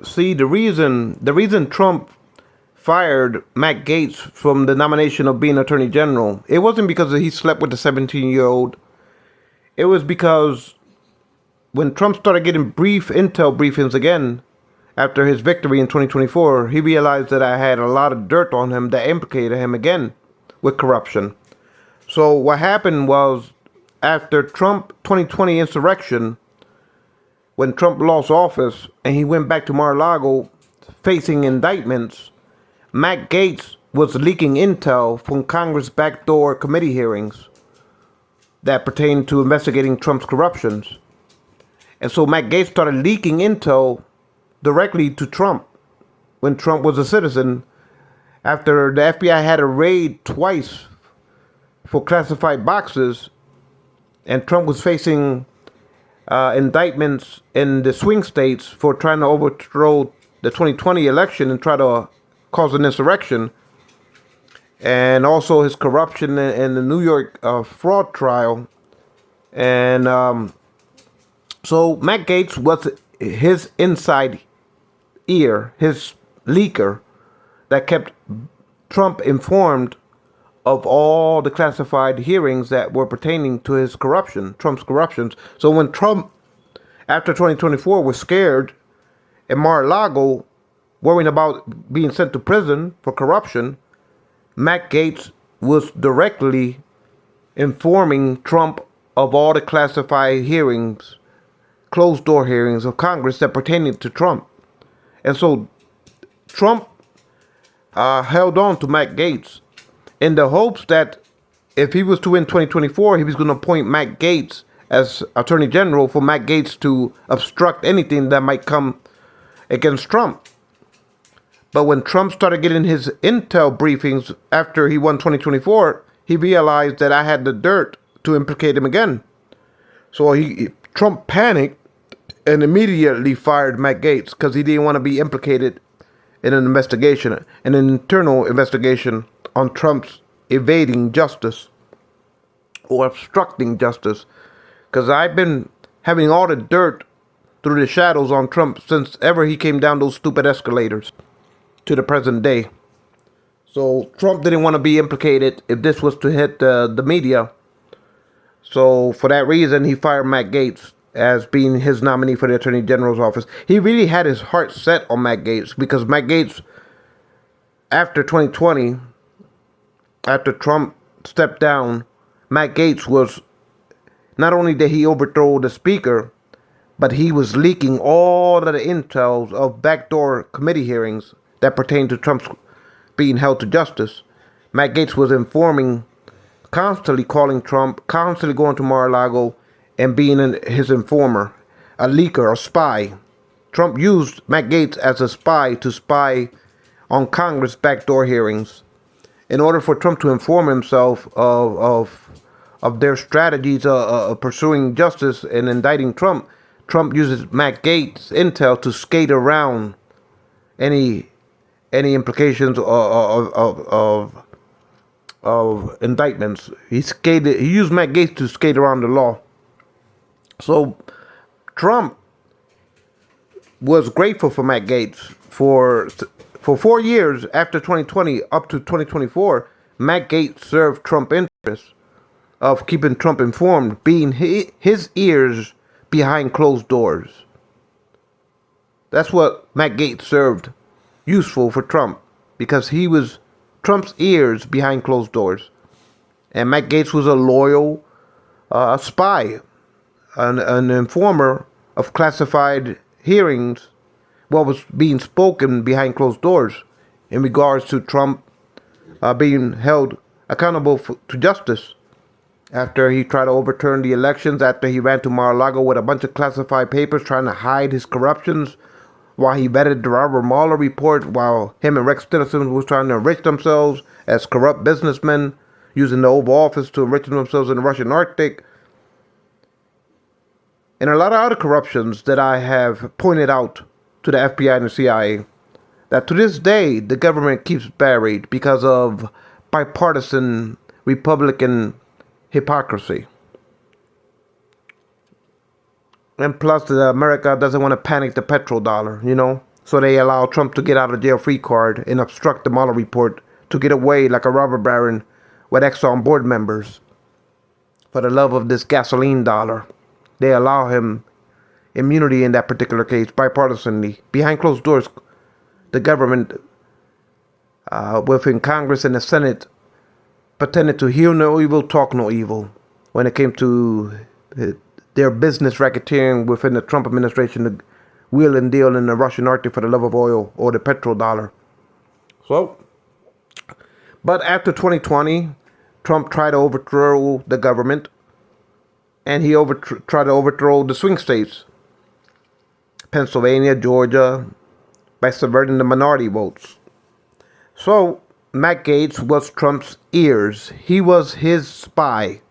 See, the reason Trump fired Matt Gaetz from the nomination of being Attorney General, it wasn't because he slept with the 17-year-old. It was because when Trump started getting brief intel briefings again after his victory in 2024, he realized that I had a lot of dirt on him that implicated him again with corruption. So what happened was, after Trump 2020 insurrection, when Trump lost office and he went back to Mar-a-Lago facing indictments, Matt Gaetz was leaking intel from Congress backdoor committee hearings that pertained to investigating Trump's corruptions. And so Matt Gaetz started leaking intel directly to Trump when Trump was a citizen, after the FBI had a raid twice for classified boxes, and Trump was facing indictments in the swing states for trying to overthrow the 2020 election and try to cause an insurrection, and also his corruption in the New York fraud trial. And so Matt Gaetz was his inside ear, his leaker, that kept Trump informed of all the classified hearings that were pertaining to his corruption, Trump's corruptions. So when Trump, after 2024, was scared in Mar-a-Lago, worrying about being sent to prison for corruption, Matt Gaetz was directly informing Trump of all the classified hearings, closed door hearings of Congress that pertained to Trump. And so Trump held on to Matt Gaetz in the hopes that if he was to win 2024, he was going to appoint Matt Gaetz as Attorney General, for Matt Gaetz to obstruct anything that might come against Trump. But when Trump started getting his intel briefings after he won 2024, he realized that I had the dirt to implicate him again. So Trump panicked and immediately fired Matt Gaetz because he didn't want to be implicated in an investigation, an internal investigation on Trump's evading justice or obstructing justice. Because I've been having all the dirt through the shadows on Trump since ever he came down those stupid escalators to the present day. So Trump didn't want to be implicated if this was to hit the media. So for that reason, he fired Matt Gaetz as being his nominee for the Attorney General's office. He really had his heart set on Matt Gaetz, because Matt Gaetz, after 2020, after Trump stepped down, Matt Gaetz was, not only did he overthrow the speaker, but he was leaking all of the intels of backdoor committee hearings that pertain to Trump's being held to justice. Matt Gaetz was informing, constantly calling Trump, constantly going to Mar-a-Lago and being his informer, a leaker, a spy. Trump used Matt Gaetz as a spy to spy on Congress backdoor hearings. In order for Trump to inform himself of their strategies of pursuing justice and indicting Trump, Trump uses Matt Gaetz' intel to skate around any implications of indictments. He used Matt Gaetz to skate around the law. So Trump was grateful for Matt Gaetz for 4 years after 2020 up to 2024. Matt Gaetz served Trump interests of keeping Trump informed, being his ears behind closed doors. That's what Matt Gaetz served useful for Trump, because he was Trump's ears behind closed doors. And Matt Gaetz was a loyal spy, an informer of classified hearings, what was being spoken behind closed doors in regards to Trump being held accountable to justice after he tried to overturn the elections, after he ran to Mar-a-Lago with a bunch of classified papers trying to hide his corruptions, while he vetted the Robert Mueller report, while him and Rex Tillerson was trying to enrich themselves as corrupt businessmen, using the Oval Office to enrich themselves in the Russian Arctic. And a lot of other corruptions that I have pointed out to the FBI and the CIA, that to this day the government keeps buried because of bipartisan Republican hypocrisy. And plus, America doesn't want to panic the petrodollar, So they allow Trump to get out of jail free card and obstruct the Mueller report to get away like a robber baron with Exxon board members for the love of this gasoline dollar. They allow him immunity in that particular case, bipartisanly. Behind closed doors, the government, within Congress and the Senate, pretended to hear no evil, talk no evil when it came to their business racketeering within the Trump administration, the wheel and deal in the Russian Arctic for the love of oil or the petrodollar. So, but after 2020, Trump tried to overthrow the government, and he tried to overthrow the swing states, Pennsylvania, Georgia, by subverting the minority votes. So Matt Gaetz was Trump's ears. He was his spy,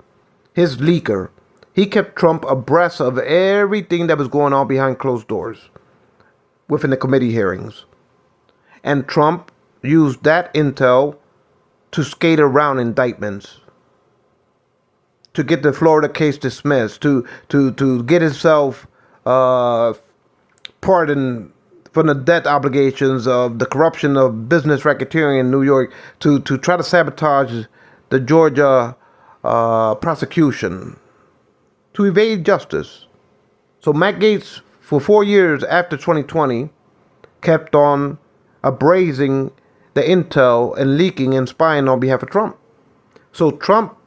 his leaker. He kept Trump abreast of everything that was going on behind closed doors within the committee hearings. And Trump used that intel to skate around indictments, to get the Florida case dismissed, to get himself pardoned from the debt obligations of the corruption of business racketeering in New York, to try to sabotage the Georgia prosecution, to evade justice. So Matt Gaetz, for 4 years after 2020, kept on abrazing the intel and leaking and spying on behalf of Trump. So Trump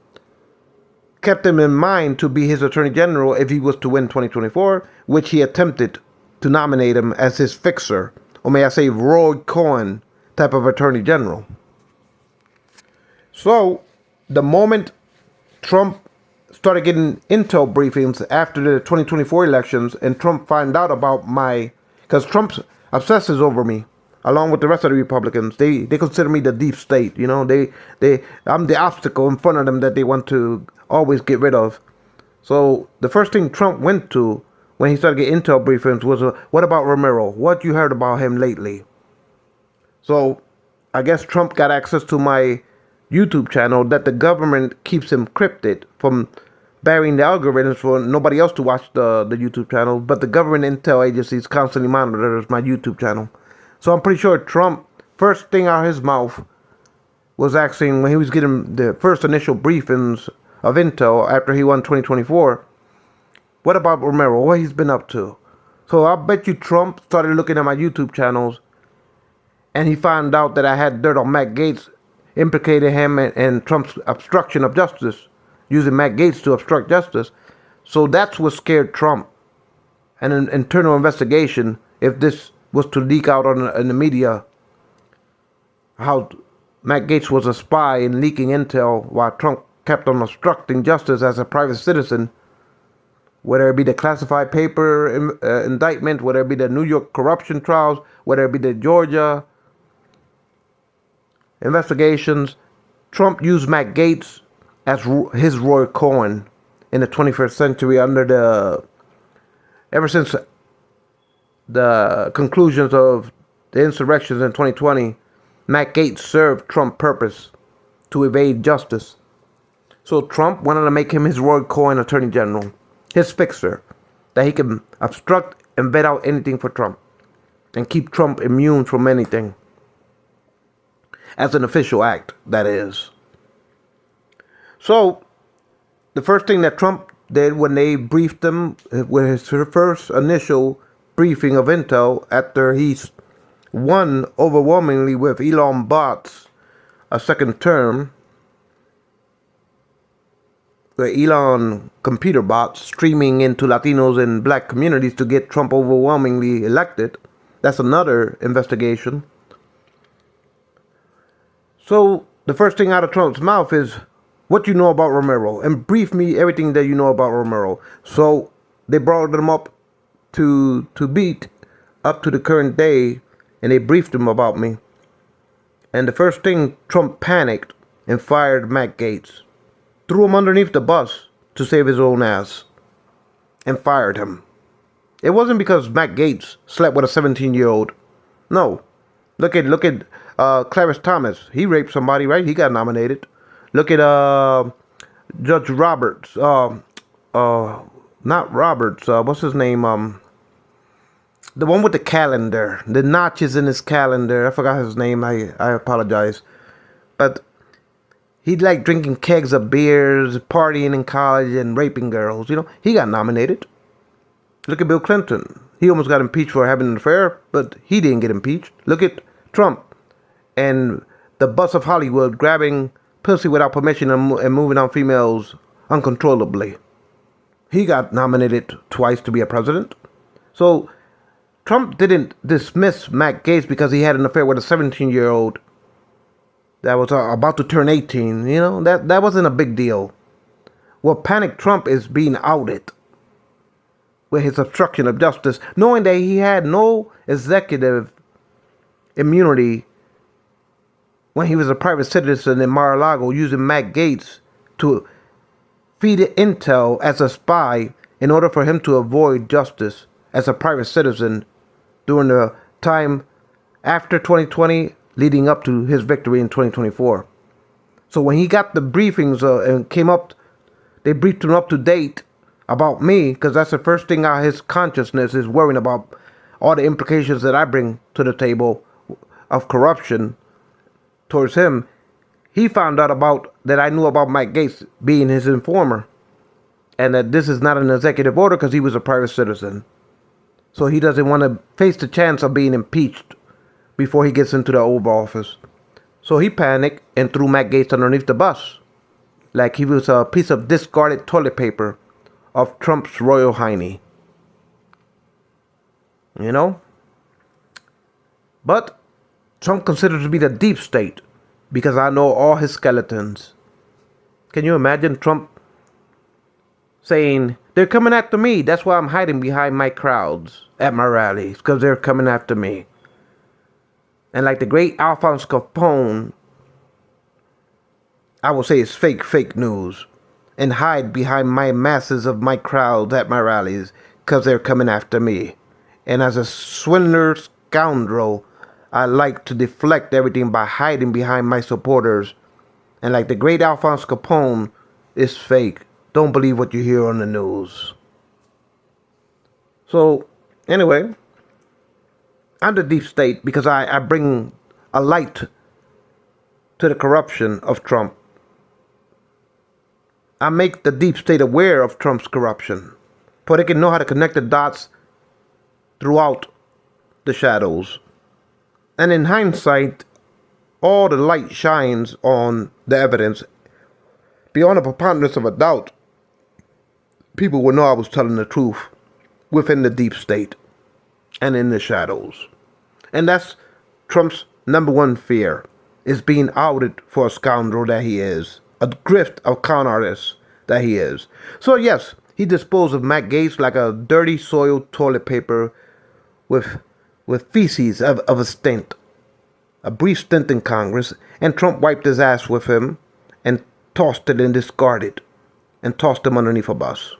kept him in mind to be his attorney general if he was to win 2024, which he attempted to nominate him as his fixer, or may I say Roy Cohn type of attorney general. So the moment Trump started getting intel briefings after the 2024 elections, and Trump found out about because Trump obsesses over me, along with the rest of the Republicans. They consider me the deep state. I'm the obstacle in front of them that they want to always get rid of. So the first thing Trump went to when he started getting intel briefings was, what about Romero? What you heard about him lately? So I guess Trump got access to my YouTube channel that the government keeps encrypted from burying the algorithms for nobody else to watch the YouTube channel, but the government intel agencies constantly monitors my YouTube channel. So I'm pretty sure Trump, first thing out of his mouth, was asking when he was getting the first initial briefings of intel after he won 2024, what about Romero? What he's been up to? So I bet you Trump started looking at my YouTube channels, and he found out that I had dirt on Matt Gaetz, implicated him in Trump's obstruction of justice, using Matt Gaetz to obstruct justice. So that's what scared Trump. And an internal investigation, if this was to leak out in the media, how Matt Gaetz was a spy and leaking intel while Trump kept on obstructing justice as a private citizen, whether it be the classified paper indictment, whether it be the New York corruption trials, whether it be the Georgia investigations. Trump used Matt Gaetz as his Roy Cohn in the 21st century ever since the conclusions of the insurrections in 2020. Matt Gaetz served Trump's purpose to evade justice. So Trump wanted to make him his Roy Cohn attorney general, his fixer, that he can obstruct and vet out anything for Trump and keep Trump immune from anything. As an official act, that is. So the first thing that Trump did when they briefed him with his first initial briefing of intel after he won overwhelmingly with Elon Bots a second term, where Elon computer bots streaming into Latinos and black communities to get Trump overwhelmingly elected. That's another investigation. So the first thing out of Trump's mouth is, what you know about Romero, and brief me everything that you know about Romero. So they brought him up to beat up to the current day, and they briefed him about me. And the first thing, Trump panicked and fired Matt Gaetz, threw him underneath the bus to save his own ass, and fired him. It wasn't because Matt Gaetz slept with a 17-year-old. No. Look at Clarence Thomas. He raped somebody, right? He got nominated. Look at Judge Roberts. Not Roberts. What's his name? the one with the calendar, the notches in his calendar. I forgot his name. I apologize. But he liked drinking kegs of beers, partying in college, and raping girls. He got nominated. Look at Bill Clinton. He almost got impeached for having an affair, but he didn't get impeached. Look at Trump and the bus of Hollywood grabbing pussy without permission and moving on females uncontrollably. He got nominated twice to be a president. So Trump didn't dismiss Matt Gaetz because he had an affair with a 17-year-old that was about to turn 18. That wasn't a big deal. What panicked Trump is being outed with his obstruction of justice, knowing that he had no executive immunity when he was a private citizen in Mar-a-Lago, using Matt Gaetz to feed intel as a spy in order for him to avoid justice as a private citizen during the time after 2020 leading up to his victory in 2024. So when he got the briefings and came up, they briefed him up to date about me, because that's the first thing out of his consciousness is worrying about all the implications that I bring to the table of corruption towards him. He found out about that I knew about Mike Gaetz being his informer, and that this is not an executive order because he was a private citizen. So he doesn't want to face the chance of being impeached before he gets into the Oval Office. So he panicked and threw Matt Gaetz underneath the bus like he was a piece of discarded toilet paper of Trump's Royal Highness. But Trump considers to be the deep state because I know all his skeletons. Can you imagine Trump saying, they're coming after me, that's why I'm hiding behind my crowds at my rallies, because they're coming after me. And like the great Alphonse Capone, I will say it's fake news, and hide behind my masses of my crowds at my rallies because they're coming after me. And as a swindler scoundrel, I like to deflect everything by hiding behind my supporters. And like the great Alphonse Capone, it's fake. Don't believe what you hear on the news. So, anyway, I'm the deep state because I bring a light to the corruption of Trump. I make the deep state aware of Trump's corruption, for they can know how to connect the dots throughout the shadows. And in hindsight, all the light shines on the evidence. Beyond a preponderance of a doubt, people will know I was telling the truth within the deep state and in the shadows. And that's Trump's number one fear, is being outed for a scoundrel that he is. A grift of con artist that he is. So yes, he disposed of Matt Gaetz like a dirty soiled toilet paper with feces of a stint. A brief stint in Congress, and Trump wiped his ass with him and tossed it and discarded and tossed him underneath a bus.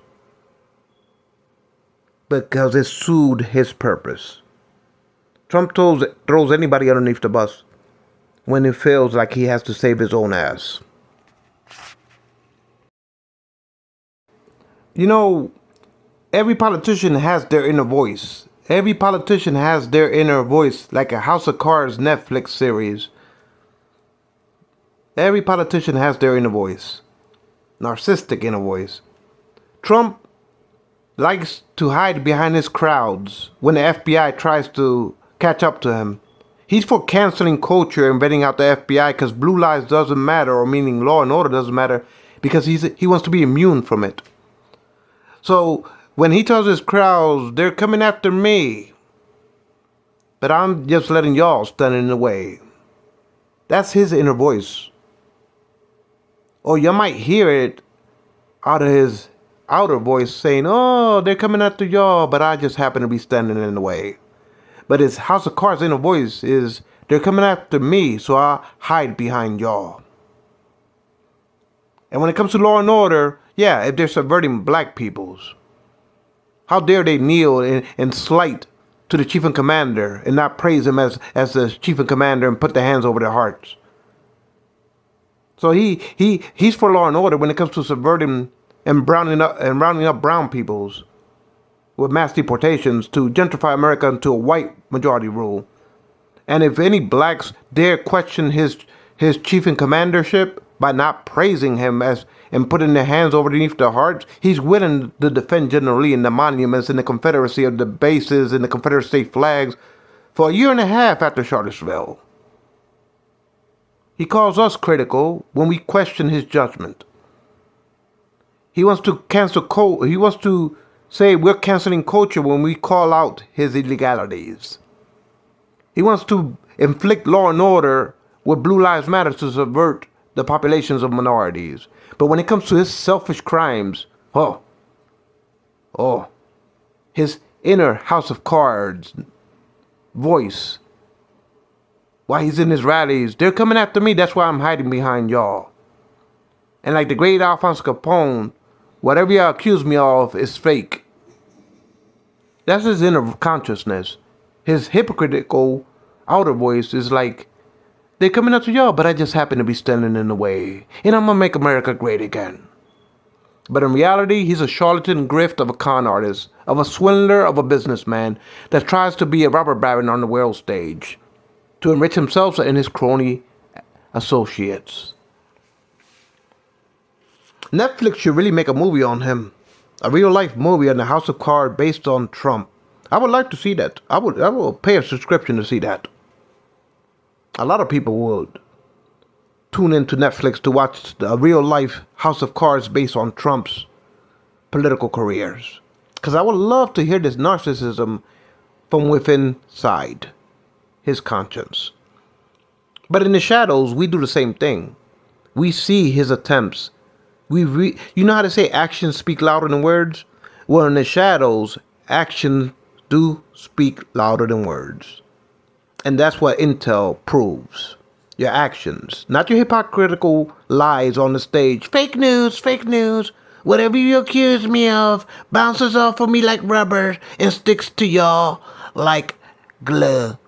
Because it suited his purpose. Trump throws anybody underneath the bus when it feels like he has to save his own ass. Every politician has their inner voice. Every politician has their inner voice, like a House of Cards Netflix series. Every politician has their inner voice. Narcissistic inner voice. Trump likes to hide behind his crowds when the FBI tries to catch up to him. He's for canceling culture and vetting out the FBI because blue lives doesn't matter, or meaning law and order doesn't matter, because he wants to be immune from it. So when he tells his crowds, they're coming after me, but I'm just letting y'all stand in the way. That's his inner voice. Or you might hear it out of his outer voice saying, oh, they're coming after y'all, but I just happen to be standing in the way. But his House of Cards inner voice is, they're coming after me, so I hide behind y'all. And when it comes to law and order, yeah, if they're subverting black peoples, how dare they kneel and slight to the chief and commander and not praise him as the chief and commander and put their hands over their hearts. So he's for law and order when it comes to subverting and rounding up brown peoples with mass deportations to gentrify America into a white majority rule. And if any blacks dare question his chief and commandership by not praising him as and putting their hands underneath their hearts, he's willing to defend General Lee and the monuments and the Confederacy of the bases and the Confederate state flags for a year and a half after Charlottesville. He calls us critical when we question his judgment. He wants to he wants to say we're canceling culture when we call out his illegalities. He wants to inflict law and order with Blue Lives Matter to subvert the populations of minorities. But when it comes to his selfish crimes, his inner House of Cards voice, while he's in his rallies, they're coming after me, that's why I'm hiding behind y'all. And like the great Alphonse Capone, whatever y'all accuse me of is fake. That's his inner consciousness. His hypocritical outer voice is like, they're coming up to y'all, but I just happen to be standing in the way. And I'm gonna make America great again. But in reality, he's a charlatan grift of a con artist, of a swindler, of a businessman that tries to be a robber baron on the world stage to enrich himself and his crony associates. Netflix should really make a movie on him. A real-life movie on the House of Cards based on Trump. I would like to see that. I will pay a subscription to see that. A lot of people would tune into Netflix to watch a real-life House of Cards based on Trump's political careers. Because I would love to hear this narcissism from within inside his conscience. But in the shadows, we do the same thing. We see his attempts. You know how to say actions speak louder than words? Well, in the shadows, actions do speak louder than words. And that's what intel proves. Your actions, not your hypocritical lies on the stage. Fake news, fake news. Whatever you accuse me of bounces off of me like rubber and sticks to y'all like glue.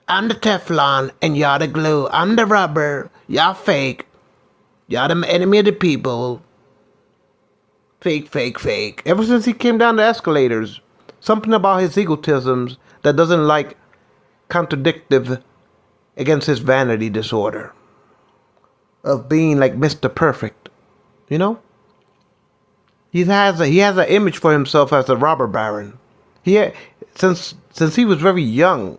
I'm the Teflon and y'all the glue. I'm the rubber. Y'all fake. Y'all the enemy of the people. Fake, fake, fake. Ever since he came down the escalators, something about his egotisms that doesn't like contradictive against his vanity disorder of being like Mr. Perfect, you know? He has an image for himself as a robber baron. Since he was very young,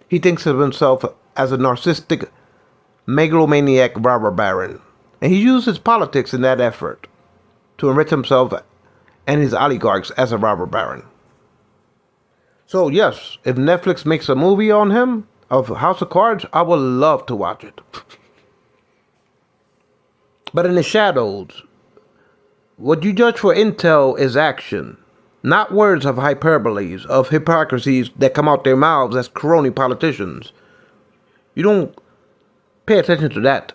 he thinks of himself as a narcissistic, megalomaniac robber baron. And he uses politics in that effort to enrich himself and his oligarchs as a robber baron. So yes, if Netflix makes a movie on him of House of Cards, I would love to watch it. But in the shadows, what you judge for intel is action, not words of hyperboles, of hypocrisies that come out their mouths as crony politicians. You don't pay attention to that.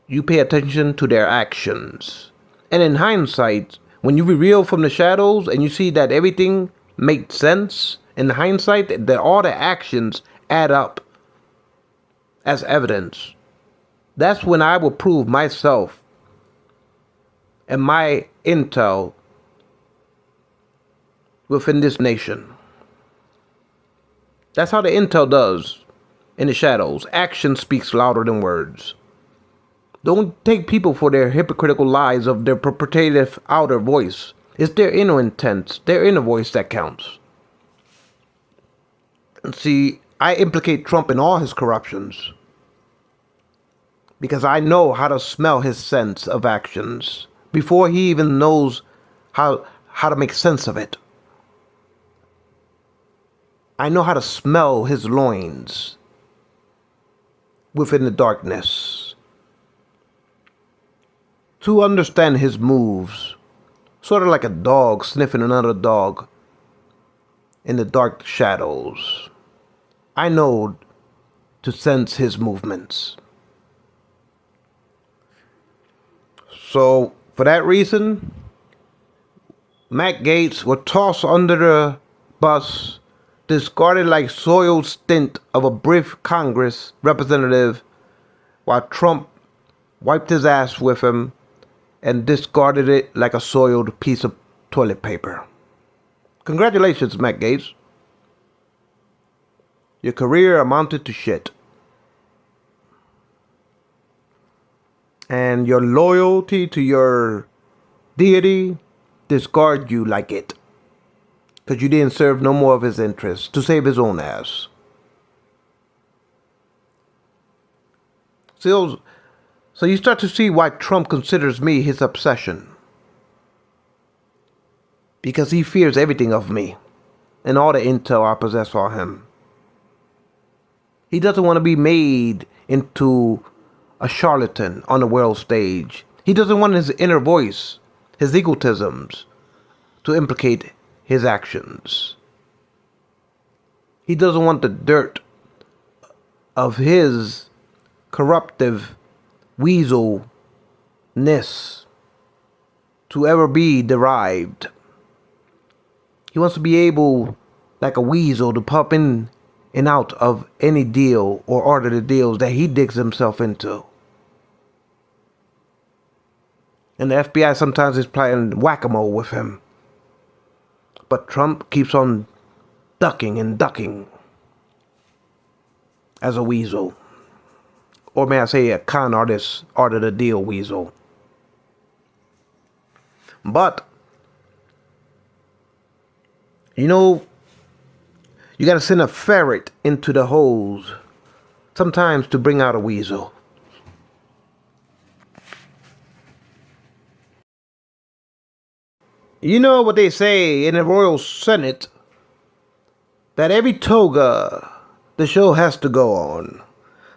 You pay attention to their actions. And in hindsight, when you reveal from the shadows and you see that everything makes sense, in hindsight, that all the actions add up as evidence, that's when I will prove myself and my intel within this nation. That's how the intel does in the shadows. Action speaks louder than words. Don't take people for their hypocritical lies of their purportative outer voice. It's their inner intent, their inner voice that counts. And see, I implicate Trump in all his corruptions because I know how to smell his sense of actions before he even knows how to make sense of it. I know how to smell his loins within the darkness, to understand his moves, sort of like a dog sniffing another dog in the dark shadows. I know to sense his movements. So, for that reason, Matt Gaetz was tossed under the bus, discarded like soiled stint of a brief Congress representative, while Trump wiped his ass with him and discarded it like a soiled piece of toilet paper. Congratulations, Matt Gates. Your career amounted to shit. And your loyalty to your deity discard you like it. Because you didn't serve no more of his interests to save his own ass. So you start to see why Trump considers me his obsession. Because he fears everything of me and all the intel I possess on him. He doesn't want to be made into a charlatan on the world stage. He doesn't want his inner voice, his egotisms, to implicate his actions. He doesn't want the dirt of his corruptive weaselness to ever be derived. He wants to be able, like a weasel, to pop in and out of any deal or order the deals that he digs himself into. And the FBI sometimes is playing whack-a-mole with him. But Trump keeps on ducking and ducking as a weasel. Or may I say a con artist, art of the deal weasel. But, you know, you gotta send a ferret into the holes sometimes to bring out a weasel. You know what they say in the Royal Senate, that every toga the show has to go on.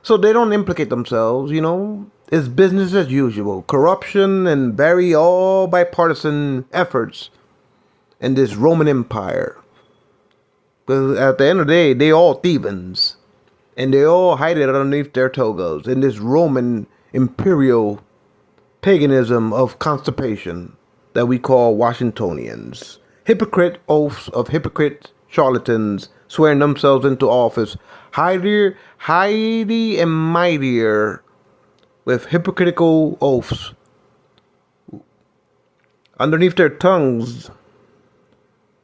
So they don't implicate themselves, you know. It's business as usual. Corruption and very all bipartisan efforts in this Roman Empire. Because at the end of the day, they all thievings. And they all hide it underneath their togas in this Roman imperial paganism of constipation that we call Washingtonians. Hypocrite oaths of hypocrite charlatans swearing themselves into office, highly and mightier with hypocritical oaths. Underneath their tongues,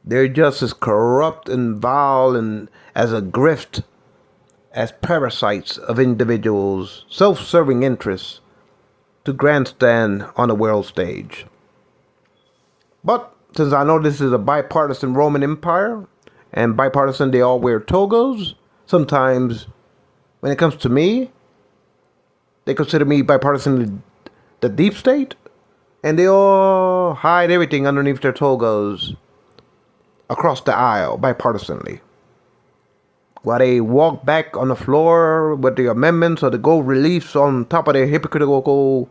they're just as corrupt and vile and as a grift as parasites of individuals' self-serving interests to grandstand on the world stage. But since I know this is a bipartisan Roman Empire, and bipartisan they all wear togas, sometimes when it comes to me, they consider me bipartisan the deep state, and they all hide everything underneath their togas across the aisle bipartisanly. While they walk back on the floor with the amendments or the gold reliefs on top of their hypocritical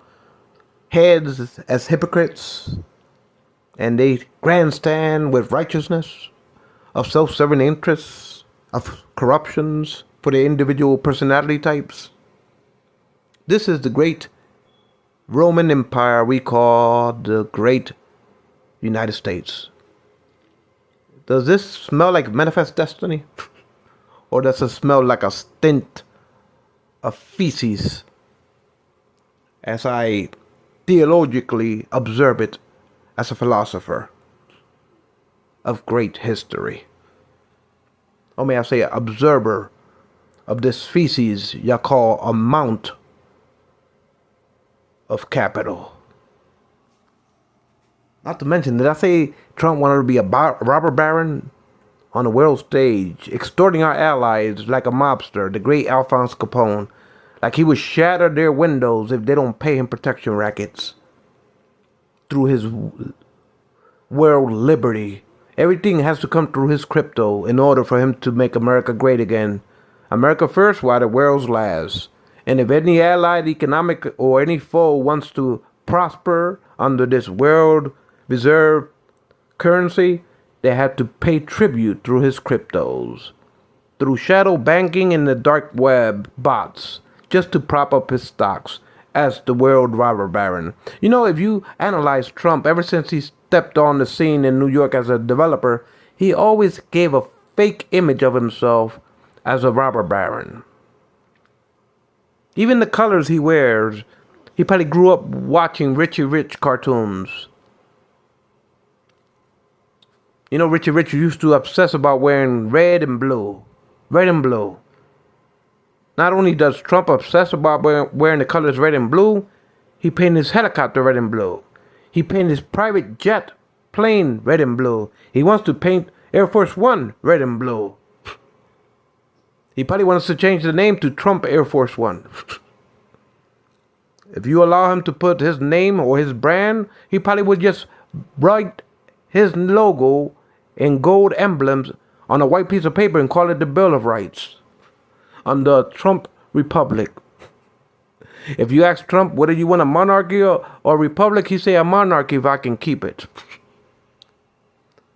heads as hypocrites, and they grandstand with righteousness of self-serving interests, of corruptions for the individual personality types. This is the great Roman Empire we call the Great United States. Does this smell like manifest destiny? Or does it smell like a stint of feces as I theologically observe it as a philosopher of great history? Or may I say observer of this feces you call a mount of capital. Not to mention, did I say Trump wanted to be a robber baron on the world stage, extorting our allies like a mobster, the great Alphonse Capone, like he would shatter their windows if they don't pay him protection rackets through his world liberty. Everything has to come through his crypto in order for him to make America great again. America first while the world's last. And if any allied economic or any foe wants to prosper under this world reserve currency, they have to pay tribute through his cryptos, through shadow banking and the dark web bots, just to prop up his stocks as the world robber baron. You know, if you analyze Trump, ever since he stepped on the scene in New York as a developer, he always gave a fake image of himself as a robber baron. Even the colors he wears, he probably grew up watching Richie Rich cartoons. You know, Richie Rich used to obsess about wearing red and blue. Red and blue. Not only does Trump obsess about wearing the colors red and blue, he painted his helicopter red and blue. He painted his private jet plane red and blue. He wants to paint Air Force One red and blue. He probably wants to change the name to Trump Air Force One. If you allow him to put his name or his brand, he probably would just write his logo in gold emblems on a white piece of paper and call it the Bill of Rights on the Trump Republic. If you ask Trump whether you want a monarchy or republic, he say a monarchy if I can keep it.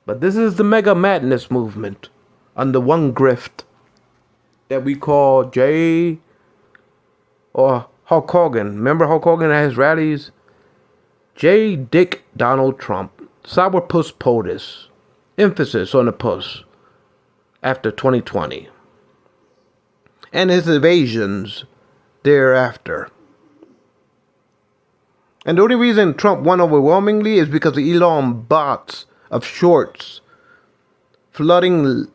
But this is the mega madness movement under one grift that we call J or Hulk Hogan. Remember Hulk Hogan at his rallies? J. Dick Donald Trump. Sourpuss POTUS. Emphasis on the puss after 2020. And his evasions thereafter. And the only reason Trump won overwhelmingly is because of Elon bots of shorts flooding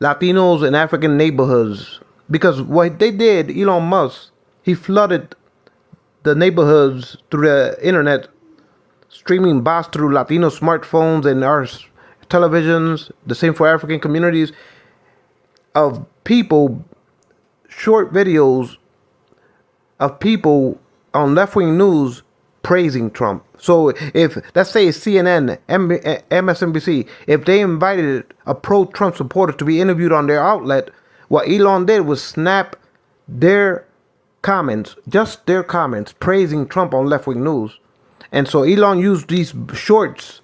Latinos in African neighborhoods. Because what they did, Elon Musk, he flooded the neighborhoods through the internet, streaming bots through Latino smartphones and our televisions, the same for African communities, of people, short videos of people on left-wing news praising Trump. So if, let's say CNN, MSNBC, if they invited a pro-Trump supporter to be interviewed on their outlet, what Elon did was snap their comments, just their comments, praising Trump on left-wing news. And so Elon used these shorts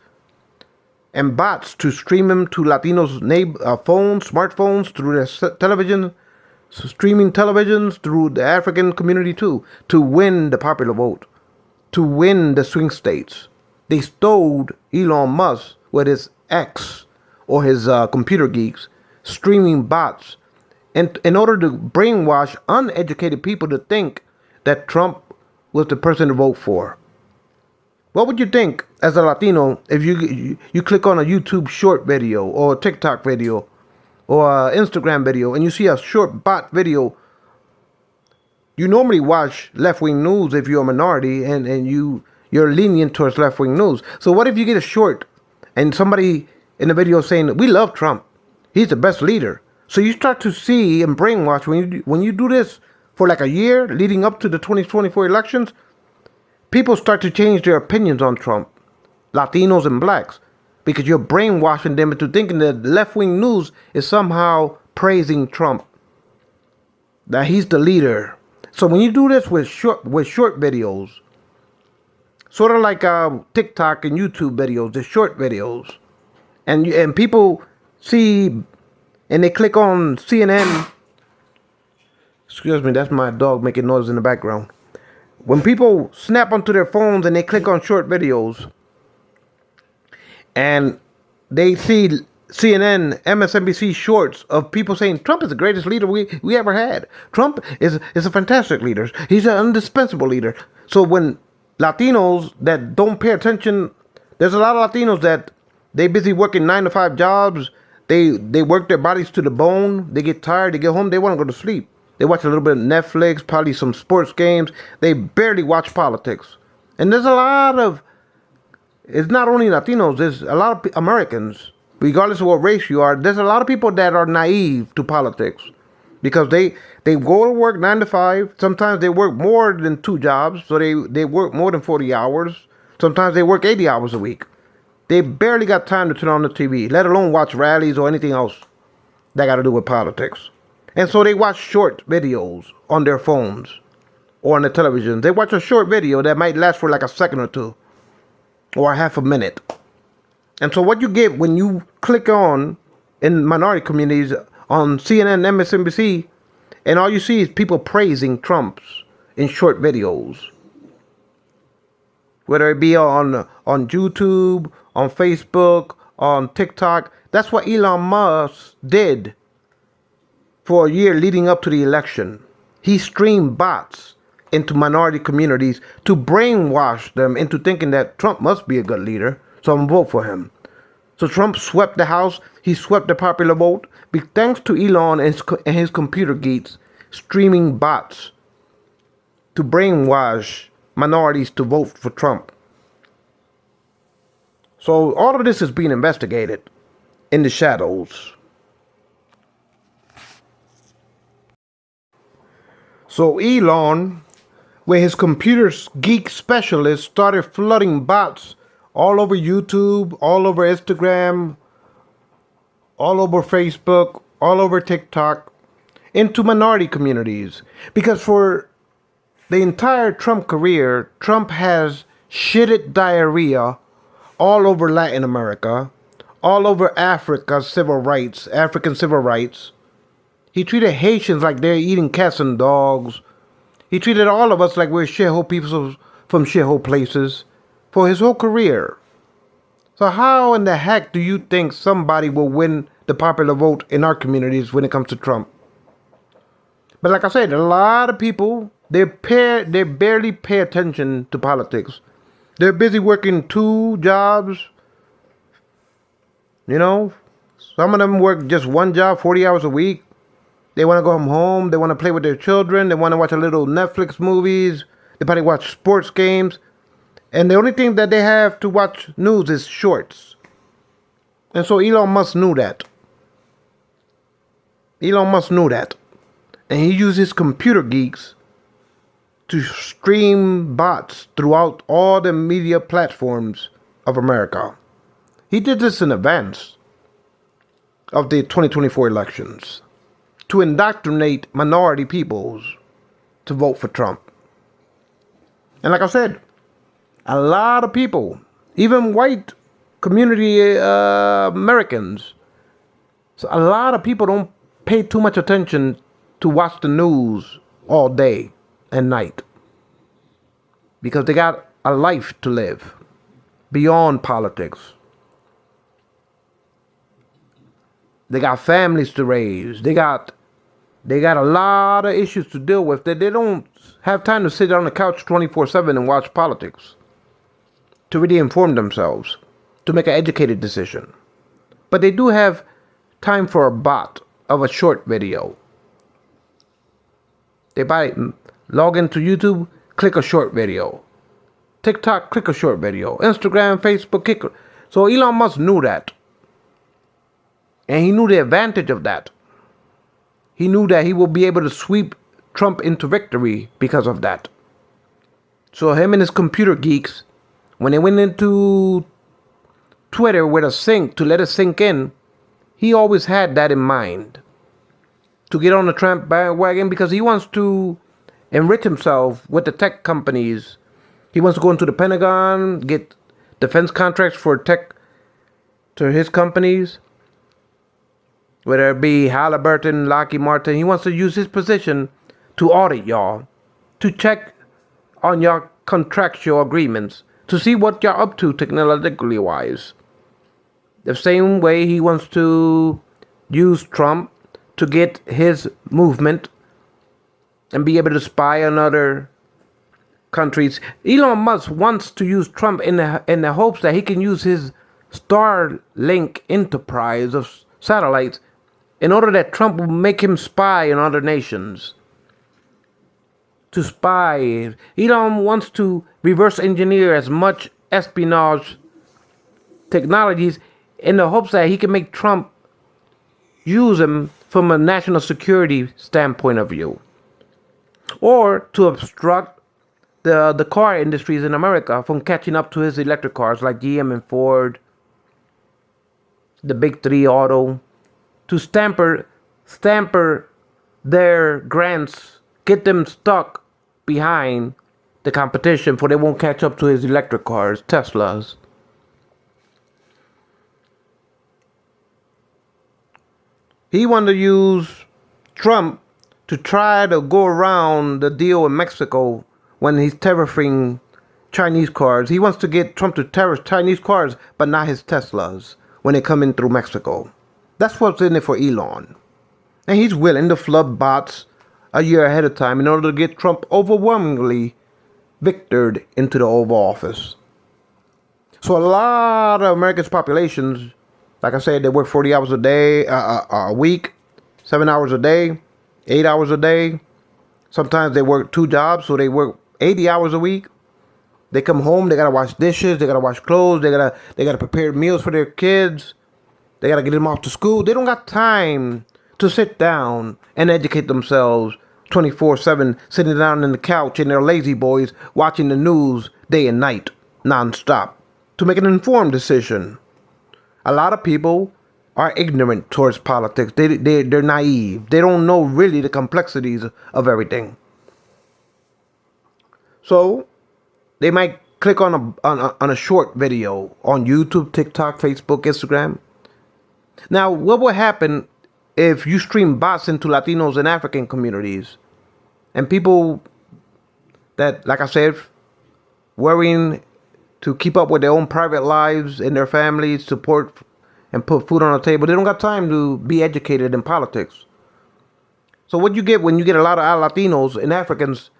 and bots to stream them to Latinos' phones, smartphones, through their television, streaming televisions, through the African community too, to win the popular vote, to win the swing states. They stole Elon Musk with his X or his computer geeks, streaming bots, and in order to brainwash uneducated people to think that Trump was the person to vote for. What would you think as a Latino if you click on a YouTube short video or a TikTok video or an Instagram video and you see a short bot video? You normally watch left-wing news if you're a minority and you're lenient towards left-wing news. So what if you get a short and somebody in the video saying, we love Trump, he's the best leader. So you start to see and brainwash when you do this for like a year leading up to the 2024 elections. People start to change their opinions on Trump, Latinos and blacks, because you're brainwashing them into thinking that left-wing news is somehow praising Trump, that he's the leader. So when you do this with short videos, sort of like TikTok and YouTube videos, the short videos, and people see and they click on CNN. Excuse me, that's my dog making noise in the background. When people snap onto their phones and they click on short videos and they see CNN, MSNBC shorts of people saying Trump is the greatest leader we ever had. Trump is a fantastic leader. He's an indispensable leader. So when Latinos that don't pay attention, there's a lot of Latinos that they busy working 9-to-5 jobs. They work their bodies to the bone. They get tired. They get home. They want to go to sleep. They watch a little bit of Netflix, probably some sports games. They barely watch politics. And there's a lot of, it's not only Latinos, there's a lot of Americans, regardless of what race you are, there's a lot of people that are naive to politics. Because they go to work 9 to 5. Sometimes they work more than 2 jobs. So they work more than 40 hours. Sometimes they work 80 hours a week. They barely got time to turn on the TV, let alone watch rallies or anything else that got to do with politics. And so they watch short videos on their phones or on the television. They watch a short video that might last for like a second or two or a half a minute. And so what you get when you click on, in minority communities, on CNN, MSNBC, and all you see is people praising Trump in short videos. Whether it be on YouTube, on Facebook, on TikTok. That's what Elon Musk did for a year leading up to the election. He streamed bots into minority communities to brainwash them into thinking that Trump must be a good leader, so I'm going to vote for him. So Trump swept the House. He swept the popular vote. Thanks to Elon and his computer geeks streaming bots to brainwash minorities to vote for Trump. So all of this is being investigated in the shadows. So Elon, where his computer geek specialist started flooding bots all over YouTube, all over Instagram, all over Facebook, all over TikTok, into minority communities. Because for the entire Trump career, Trump has shitted diarrhea all over Latin America, all over African civil rights. He treated Haitians like they're eating cats and dogs. He treated all of us like we're shithole people from shithole places for his whole career. So how in the heck do you think somebody will win the popular vote in our communities when it comes to Trump? But like I said, a lot of people, they barely pay attention to politics. They're busy working 2 jobs. You know, some of them work just 1 job, 40 hours a week. They want to go home. They want to play with their children. They want to watch a little Netflix movies. They probably watch sports games. And the only thing that they have to watch news is shorts. And so Elon Musk knew that. And he used his computer geeks to stream bots throughout all the media platforms of America. He did this in advance of the 2024 elections to indoctrinate minority peoples to vote for Trump. And like I said, a lot of people, even white community Americans, so a lot of people don't pay too much attention to watch the news all day and night because they got a life to live beyond politics. They got families to raise. They got a lot of issues to deal with that they don't have time to sit on the couch 24/7 and watch politics to really inform themselves, to make an educated decision. But they do have time for a bot of a short video. They log into YouTube, click a short video. TikTok, click a short video. Instagram, Facebook, click. So Elon Musk knew that. And he knew the advantage of that. He knew that he will be able to sweep Trump into victory because of that. So him and his computer geeks, when they went into Twitter with a sync to let it sink in, he always had that in mind. To get on the Trump bandwagon because he wants to enrich himself with the tech companies. He wants to go into the Pentagon, get defense contracts for tech to his companies. Whether it be Halliburton, Lockheed Martin, he wants to use his position to audit y'all, to check on your contractual agreements, to see what you're up to technologically wise. The same way he wants to use Trump to get his movement and be able to spy on other countries. Elon Musk wants to use Trump in the hopes that he can use his Starlink enterprise of satellites in order that Trump will make him spy on other nations. To spy. Elon wants to reverse engineer as much espionage technologies in the hopes that he can make Trump use them from a national security standpoint of view. Or to obstruct the car industries in America from catching up to his electric cars like GM and Ford, the big three auto, to stamper their grants, get them stuck behind the competition for they won't catch up to his electric cars, Teslas. He wanted to use Trump to try to go around the deal in Mexico when he's tariffing Chinese cars. He wants to get Trump to tariff Chinese cars, but not his Teslas when they come in through Mexico. That's what's in it for Elon. And he's willing to flood bots a year ahead of time in order to get Trump overwhelmingly victored into the Oval Office. So a lot of America's populations Like I said, they work 40 hours a day, a week, 7 hours a day, 8 hours a day. Sometimes they work two jobs, so they work 80 hours a week. They come home, they gotta wash dishes, they gotta wash clothes, they gotta prepare meals for their kids. They gotta get them off to school. They don't got time to sit down and educate themselves 24/7, sitting down on the couch in their lazy boys, watching the news day and night, nonstop, to make an informed decision. A lot of people are ignorant towards politics. They're naive. They don't know really the complexities of everything. So they might click on a short video on YouTube, TikTok, Facebook, Instagram. Now, what will happen if you stream bots into Latinos and African communities and people that, like I said, worrying to keep up with their own private lives and their families, support and put food on the table? They don't got time to be educated in politics. So what you get when you get a lot of Latinos and Africans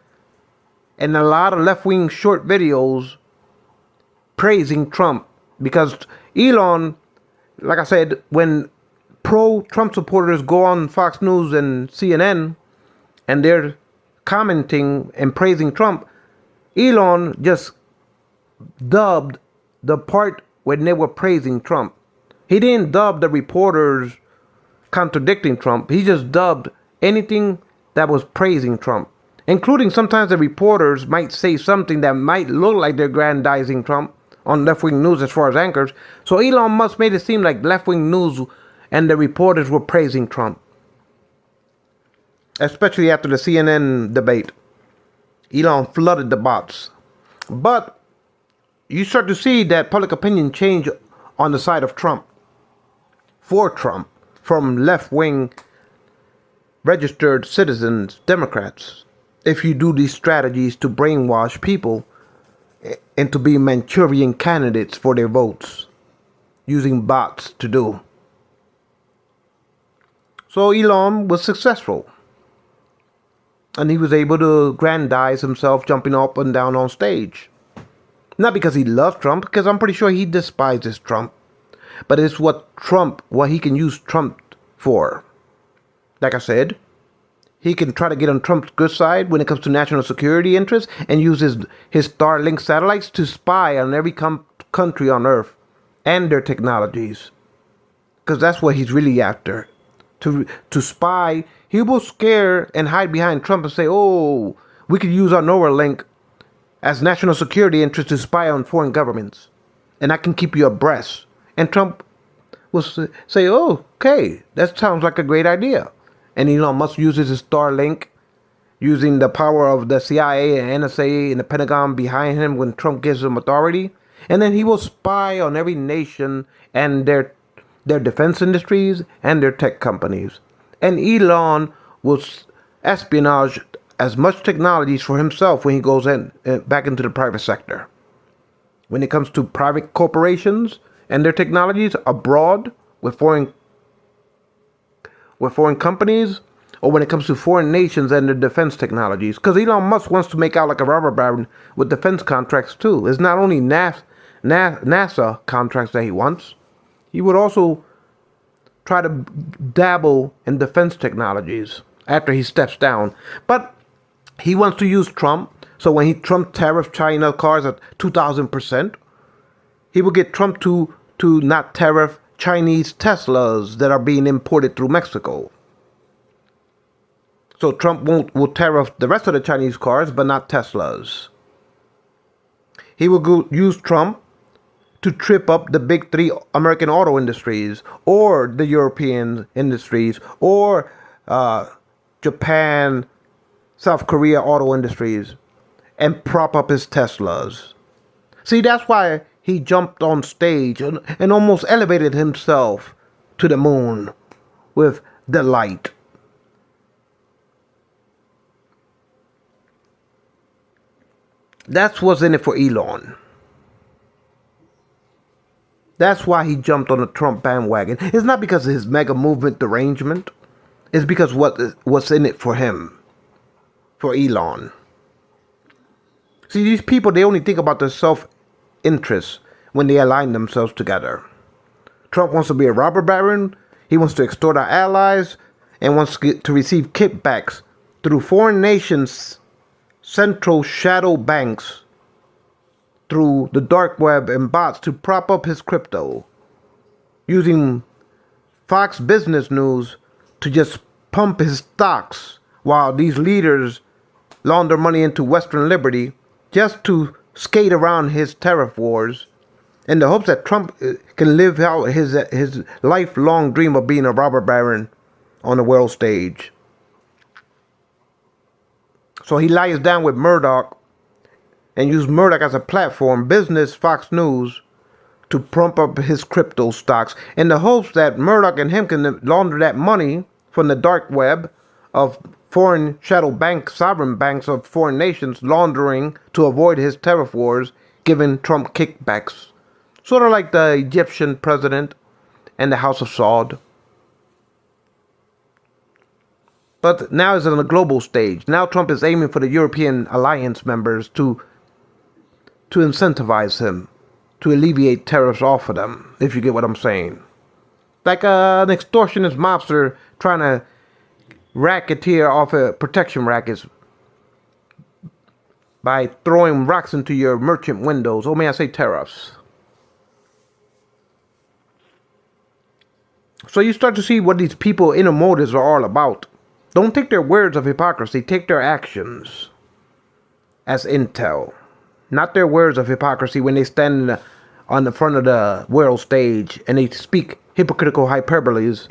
and a lot of left-wing short videos praising Trump, because Elon, like I said, when pro-Trump supporters go on Fox News and CNN and they're commenting and praising Trump, Elon just dubbed the part when they were praising Trump. He didn't dub the reporters contradicting Trump. He just dubbed anything that was praising Trump, including sometimes the reporters might say something that might look like they're grandizing Trump on left-wing news as far as anchors. So Elon Musk made it seem like left-wing news and the reporters were praising Trump, especially after the CNN debate. Elon flooded the bots. But you start to see that public opinion change on the side of Trump, for Trump, from left-wing registered citizens, Democrats, if you do these strategies to brainwash people and to be Manchurian candidates for their votes, using bots to do. So Elon was successful. And he was able to grandize himself jumping up and down on stage. Not because he loves Trump, because I'm pretty sure he despises Trump. But it's what he can use Trump for. Like I said, he can try to get on Trump's good side when it comes to national security interests and use his Starlink satellites to spy on every country on Earth and their technologies. Because that's what he's really after. To spy. He will scare and hide behind Trump and say, oh, we could use our Neuralink as national security interest to spy on foreign governments. And I can keep you abreast. And Trump will say, oh, okay, that sounds like a great idea. And Elon Musk uses his Starlink, using the power of the CIA and NSA and the Pentagon behind him when Trump gives him authority. And then he will spy on every nation and their defense industries and their tech companies. And Elon will espionage as much technologies for himself when he goes back into the private sector. When it comes to private corporations and their technologies abroad with foreign companies, or when it comes to foreign nations and their defense technologies. Because Elon Musk wants to make out like a robber baron with defense contracts too. It's not only NASA contracts that he wants. He would also try to dabble in defense technologies after he steps down. But he wants to use Trump. So when Trump tariffed China cars at 2,000%, he will get Trump to not tariff Chinese Teslas that are being imported through Mexico. So Trump will tariff the rest of the Chinese cars, but not Teslas. He will use Trump to trip up the big three American auto industries, or the European industries, or Japan, South Korea auto industries, and prop up his Teslas. See, that's why he jumped on stage and almost elevated himself to the moon with the light. That's what's in it for Elon. That's why he jumped on the Trump bandwagon. It's not because of his mega movement derangement. It's because what's in it for him, for Elon. See, these people, they only think about their self-interest when they align themselves together. Trump wants to be a robber baron. He wants to extort our allies and wants to receive kickbacks through foreign nations' central shadow banks through the dark web and bots to prop up his crypto, using Fox Business News to just pump his stocks while these leaders launder money into Western Liberty just to skate around his tariff wars in the hopes that Trump can live out his lifelong dream of being a robber baron on the world stage. So he lies down with Murdoch and use Murdoch as a platform, business Fox News, to pump up his crypto stocks in the hopes that Murdoch and him can launder that money from the dark web of foreign shadow banks, sovereign banks of foreign nations, laundering to avoid his tariff wars, giving Trump kickbacks. Sort of like the Egyptian president and the House of Saud. But now it's on a global stage. Now Trump is aiming for the European alliance members to incentivize him, to alleviate tariffs off of them, if you get what I'm saying. Like an extortionist mobster trying to racketeer off of protection rackets by throwing rocks into your merchant windows. Oh, may I say tariffs. So you start to see what these people inner motives are all about. Don't take their words of hypocrisy, take their actions as intel. Not their words of hypocrisy when they stand on the front of the world stage and they speak hypocritical hyperboles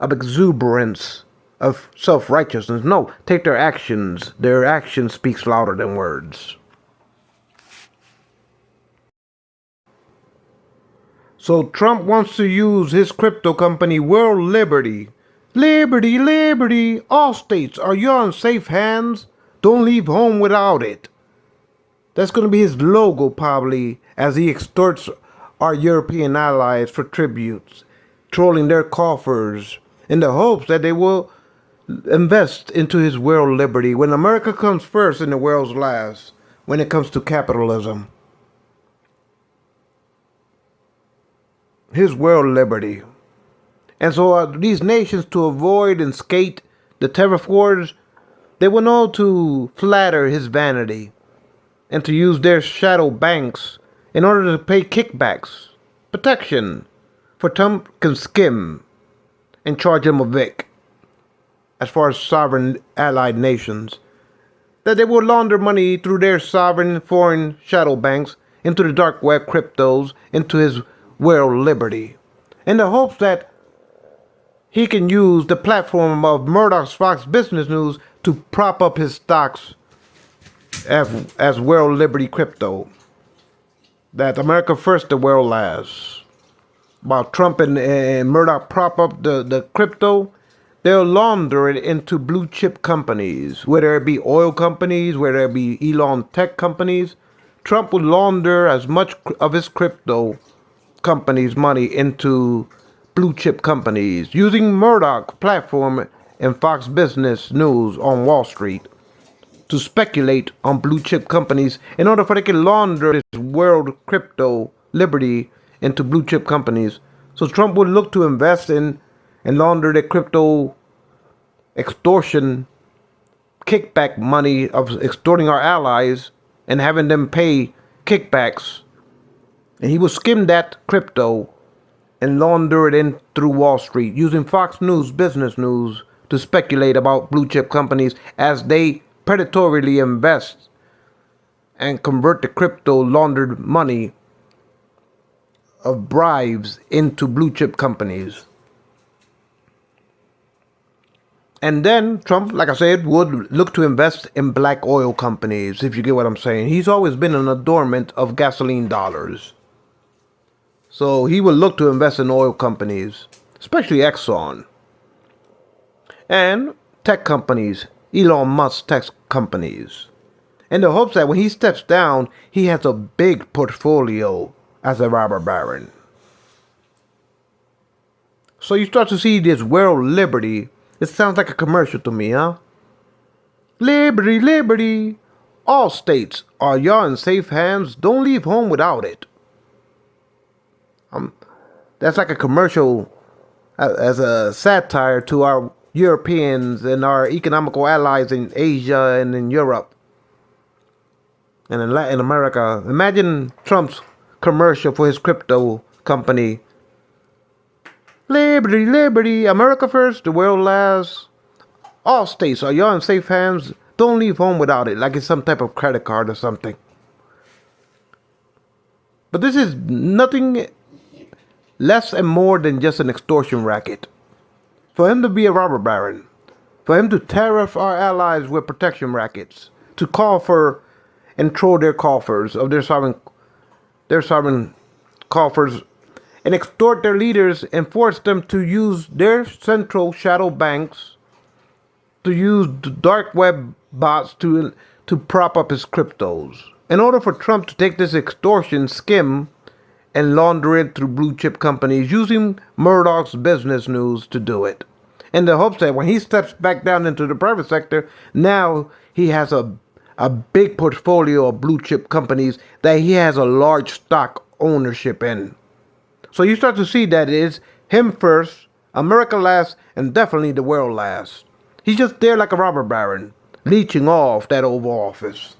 of exuberance, of self-righteousness. No, take their actions. Their action speaks louder than words. So Trump wants to use his crypto company World Liberty. Liberty, liberty, all states, are you in safe hands? Don't leave home without it. That's going to be his logo probably as he extorts our European allies for tributes, trolling their coffers in the hopes that they will invest into his world liberty when America comes first and the world's last when it comes to capitalism. His world liberty. And so these nations, to avoid and skate the tariff wars, they will know to flatter his vanity and to use their shadow banks in order to pay kickbacks, protection, for Trump can skim and charge him a Vic as far as sovereign allied nations, that they will launder money through their sovereign foreign shadow banks into the dark web cryptos, into his world liberty, in the hopes that he can use the platform of Murdoch's Fox Business News to prop up his stocks as world liberty crypto. That America first, the world last. While Trump and Murdoch prop up the crypto, they'll launder it into blue chip companies, whether it be oil companies, whether it be Elon tech companies. Trump will launder as much of his crypto companies' money into blue chip companies using Murdoch platform and Fox Business News on Wall Street to speculate on blue chip companies in order for they can launder this world crypto liberty into blue chip companies. So Trump would look to invest in and launder the crypto extortion kickback money of extorting our allies and having them pay kickbacks. And he will skim that crypto and launder it in through Wall Street using Fox News, Business News to speculate about blue chip companies as they predatorily invest and convert the crypto laundered money of bribes into blue chip companies. And then Trump, like I said, would look to invest in black oil companies, if you get what I'm saying. He's always been an adornment of gasoline dollars. So he will look to invest in oil companies, especially Exxon. And tech companies, Elon Musk tech companies. In the hopes that when he steps down, he has a big portfolio as a robber baron. So you start to see this world liberty. It sounds like a commercial to me, huh? Liberty, liberty. All states, are y'all in safe hands? Don't leave home without it. That's like a commercial as a satire to our Europeans and our economical allies in Asia and in Europe and in Latin America. Imagine Trump's commercial for his crypto company. Liberty, liberty, America first, the world last. All states, are y'all in safe hands? Don't leave home without it, like it's some type of credit card or something. But this is nothing less and more than just an extortion racket. For him to be a robber baron, for him to tariff our allies with protection rackets, to call for and troll their coffers of their sovereign coffers, and extort their leaders and force them to use their central shadow banks, to use the dark web bots to prop up his cryptos. In order for Trump to take this extortion skim and launder it through blue chip companies using Murdoch's business news to do it. In the hopes that when he steps back down into the private sector, now he has a big portfolio of blue chip companies that he has a large stock ownership in. So you start to see that it is him first, America last, and definitely the world last. He's just there like a robber baron, leeching off that Oval Office.